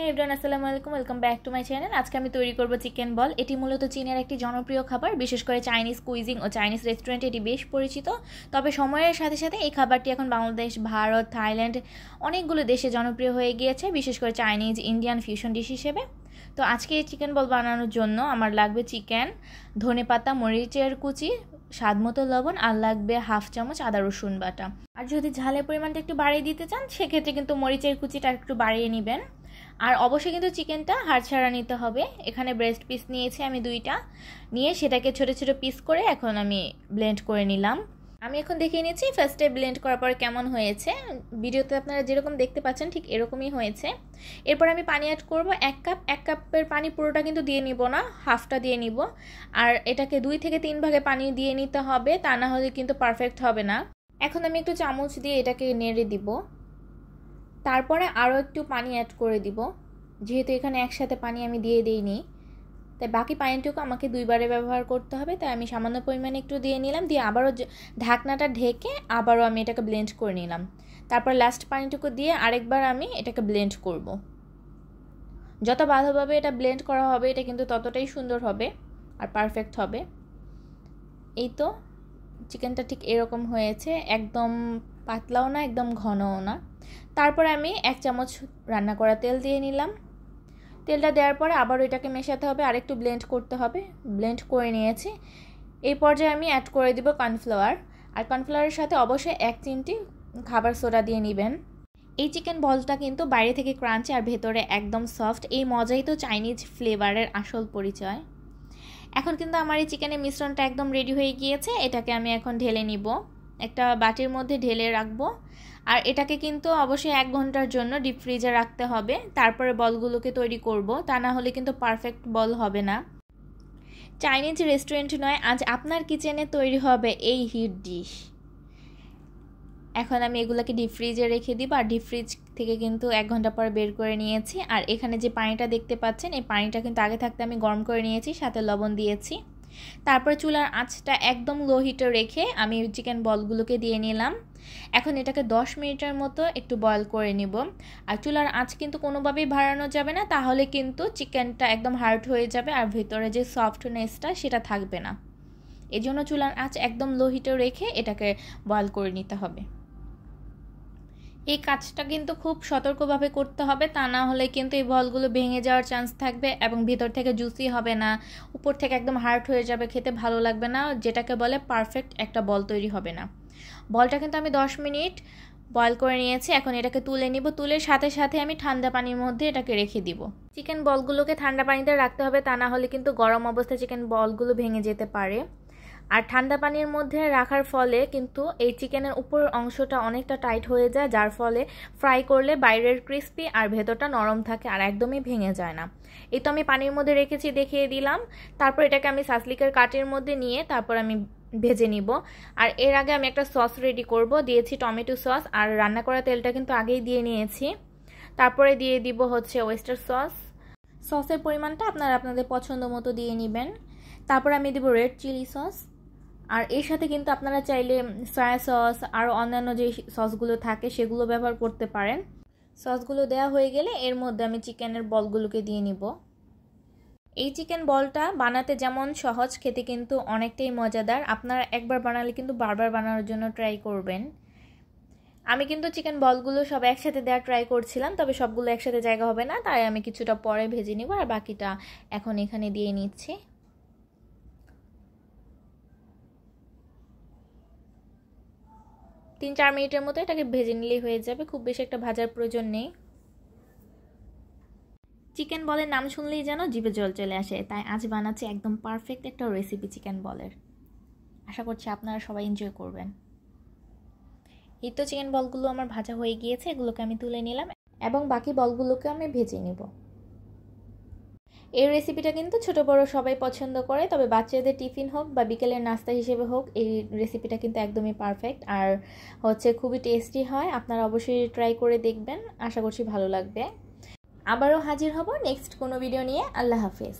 হ্যাঁ এভরিওয়ান, আসসালামু আলাইকুম। Welcome back to my channel. আজকে আমি তৈরি করব চিকেন বল। এটি মূলত চীনের একটি জনপ্রিয় খাবার, বিশেষ করে চাইনিজ কুইজিং ও চাইনিজ রেস্টুরেন্টে এটি বেশ পরিচিত। তবে সময়ের সাথে সাথে এই খাবারটি এখন বাংলাদেশ, ভারত, থাইল্যান্ড অনেকগুলো দেশে জনপ্রিয় হয়ে গিয়েছে, বিশেষ করে চাইনিজ ইন্ডিয়ান ফিউশন ডিশ হিসেবে। তো আজকে এই চিকেন বল বানানোর জন্য আমার লাগবে চিকেন, ধনেপাতা, মরিচের কুচি, স্বাদমতো লবণ, আর লাগবে হাফ চামচ আদা রসুন বাটা। আর যদি ঝালের পরিমাণটা একটু বাড়িয়ে দিতে চান সেক্ষেত্রে কিন্তু মরিচের কুচিটা একটু বাড়িয়ে নেবেন। আর অবশ্যই কিন্তু চিকেনটা হাড় ছাড়া নিতে হবে। এখানে ব্রেস্ট পিস নিয়েছি আমি 2টা, নিয়ে সেটাকে ছোট ছোট পিস করে এখন আমি ব্লেন্ড করে নিলাম। আমি এখন দেখিয়ে নিচ্ছি ফার্স্টে ব্লেন্ড করার পর কেমন হয়েছে। ভিডিওতে আপনারা যেরকম দেখতে পাচ্ছেন ঠিক এরকমই হয়েছে। এরপর আমি পানি অ্যাড করব 1 কাপ। 1 কাপের পানি পুরোটা কিন্তু দিয়ে নিব না, হাফটা দিয়ে নিব। আর এটাকে 2 থেকে 3 ভাগে পানি দিয়ে নিতে হবে, তা না হলে কিন্তু পারফেক্ট হবে না। এখন আমি একটু চামচ দিয়ে এটাকে নেড়ে দিব। তারপরে আরও একটু পানি অ্যাড করে দিব, যেহেতু এখানে একসাথে পানি আমি দিয়ে দিইনি, তাই বাকি পানিটুকু আমাকে 2বারে ব্যবহার করতে হবে। তাই আমি সামান্য পরিমাণে একটু দিয়ে নিলাম, দিয়ে আবারও ঢাকনাটা ঢেকে আবারও আমি এটাকে ব্লেন্ড করে নিলাম। তারপর লাস্ট পানিটুকু দিয়ে আরেকবার আমি এটাকে ব্লেন্ড করব। যত ভালোভাবে এটা ব্লেন্ড করা হবে এটা কিন্তু ততটাই সুন্দর হবে আর পারফেক্ট হবে। এই তো চিকেনটা ঠিক এরকম হয়েছে, একদম পাতলাও না একদম ঘনও না। তারপরে আমি 1 চামচ রান্না করা তেল দিয়ে নিলাম। তেলটা দেওয়ার পরে আবার এটাকে মেশাতে হবে, আরেকটু ব্লেন্ড করতে হবে। ব্লেন্ড করে নিয়েছি। এই পর্যায়ে আমি অ্যাড করে দিব কর্নফ্লাওয়ার। আর কর্নফ্লাওয়ারের সাথে অবশ্যই 1 চিমটি খাবার সোডা দিয়ে নেবেন। এই চিকেন বলটা কিন্তু বাইরে থেকে ক্রাঞ্চি আর ভেতরে একদম সফট। এই মজাই তো চাইনিজ ফ্লেভারের আসল পরিচয়। এখন কিন্তু আমার এই চিকেনের মিশ্রণটা একদম রেডি হয়ে গিয়েছে। এটাকে আমি এখন ঢেলে নিব, একটা বাটির মধ্যে ঢেলে রাখবো। আর এটাকে কিন্তু অবশ্যই 1 ঘন্টার জন্য ডিপ ফ্রিজে রাখতে হবে। তারপরে বলগুলোকে তৈরি করব, তা না হলে কিন্তু পারফেক্ট বল হবে না। চাইনিজ রেস্টুরেন্ট নয়, আজ আপনার কিচেনে তৈরি হবে এই হিট ডিশ। এখন আমি এগুলোকে ডিপ ফ্রিজে রেখে দিব। আর ডিপ ফ্রিজ থেকে কিন্তু 1 ঘন্টা পর বের করে নিয়েছি। আর এখানে যে পানিটা দেখতে পাচ্ছেন এই পানিটা কিন্তু আগে থাকতে আমি গরম করে নিয়েছি, সাথে লবণ দিয়েছি। তারপর চুলার আঁচটা একদম লো হিটে রেখে আমি চিকেন বলগুলোকে দিয়ে নিলাম। এখন এটাকে 10 মিনিটের মতো একটু বয়েল করে নিব। আর চুলার আঁচ কিন্তু কোনোভাবেই বাড়ানো যাবে না, তাহলে কিন্তু চিকেনটা একদম হার্ড হয়ে যাবে আর ভিতরে যে সফটনেসটা সেটা থাকবে না। এই জন্য চুলার আঁচ একদম লো হিটে রেখে এটাকে বয়েল করে নিতে হবে। এই কাজটা কিন্তু খুব সতর্কভাবে করতে হবে, তা না হলে কিন্তু এই বলগুলো ভেঙে যাওয়ার চান্স থাকবে এবং ভিতর থেকে জুসি হবে না, উপর থেকে একদম হার্ড হয়ে যাবে, খেতে ভালো লাগবে না, যেটাকে বলে পারফেক্ট একটা বল তৈরি হবে না। বলটা কিন্তু আমি 10 মিনিট বয়েল করে নিয়েছি। এখন এটাকে তুলে নিব। তুলে সাথে সাথে আমি ঠান্ডা পানির মধ্যে এটাকে রেখে দিব। চিকেন বলগুলোকে ঠান্ডা পানিতে রাখতে হবে, তা না হলে কিন্তু গরম অবস্থায় চিকেন বলগুলো ভেঙে যেতে পারে। আর ঠান্ডা পানির মধ্যে রাখার ফলে কিন্তু এই চিকেনের উপরের অংশটা অনেকটা টাইট হয়ে যায়, যার ফলে ফ্রাই করলে বাইরের ক্রিস্পি আর ভেতরটা নরম থাকে আর একদমই ভেঙে যায় না। এই তো আমি পানির মধ্যে রেখেছি, দেখিয়ে দিলাম। তারপর এটাকে আমি সাসলিকের কাঠের মধ্যে নিয়ে তারপর আমি ভেজে নিব। আর এর আগে আমি একটা সস রেডি করব। দিয়েছি টমেটো সস, আর রান্না করা তেলটা কিন্তু আগেই দিয়ে নিয়েছি। তারপরে দিয়ে দিব হচ্ছে ওয়েস্টার সস। সসের পরিমাণটা আপনারা আপনাদের পছন্দ মতো দিয়ে নেবেন। তারপর আমি দিব রেড চিলি সস। আর এর সাথে কিন্তু আপনারা চাইলে সয়া সস আর অন্যান্য যে সসগুলো থাকে সেগুলো ব্যবহার করতে পারেন। সসগুলো দেওয়া হয়ে গেলে এর মধ্যে আমি চিকেনের বলগুলোকে দিয়ে নিব। এই চিকেন বলটা বানাতে যেমন সহজ, খেতে কিন্তু অনেকটাই মজাদার। আপনারা একবার বানালে কিন্তু বারবার বানানোর জন্য ট্রাই করবেন। আমি কিন্তু চিকেন বলগুলো সব একসাথে দেওয়ার ট্রাই করছিলাম, তবে সবগুলো একসাথে জায়গা হবে না, তাই আমি কিছুটা পরে ভেজে নিব আর বাকিটা এখন এখানে দিয়ে নিচ্ছি। 3-4 মিনিটের মতো এটাকে ভেজে নিলেই হয়ে যাবে, খুব বেশি একটা ভাজার প্রয়োজন নেই। চিকেন বলের নাম শুনলেই যেন জিভে জল চলে আসে, তাই আজ বানাচ্ছি একদম পারফেক্ট একটা রেসিপি চিকেন বলের। আশা করছি আপনারা সবাই এনজয় করবেন। এই তো চিকেন বলগুলো আমার ভাজা হয়ে গিয়েছে, এগুলোকে আমি তুলে নিলাম এবং বাকি বলগুলোকে আমি ভেজে নিব। এই রেসিপিটা কিন্তু ছোট বড় সবাই পছন্দ করে, তবে বাচ্চাদের টিফিন হোক বা বিকেলের নাস্তা হিসেবে হোক এই রেসিপিটা কিন্তু একদমই পারফেক্ট আর হচ্ছে খুবই টেস্টি হয়। আপনারা অবশ্যই ট্রাই করে দেখবেন, আশা করছি ভালো লাগবে। আবারও হাজির হব নেক্সট কোনো ভিডিও নিয়ে। আল্লাহ হাফেজ।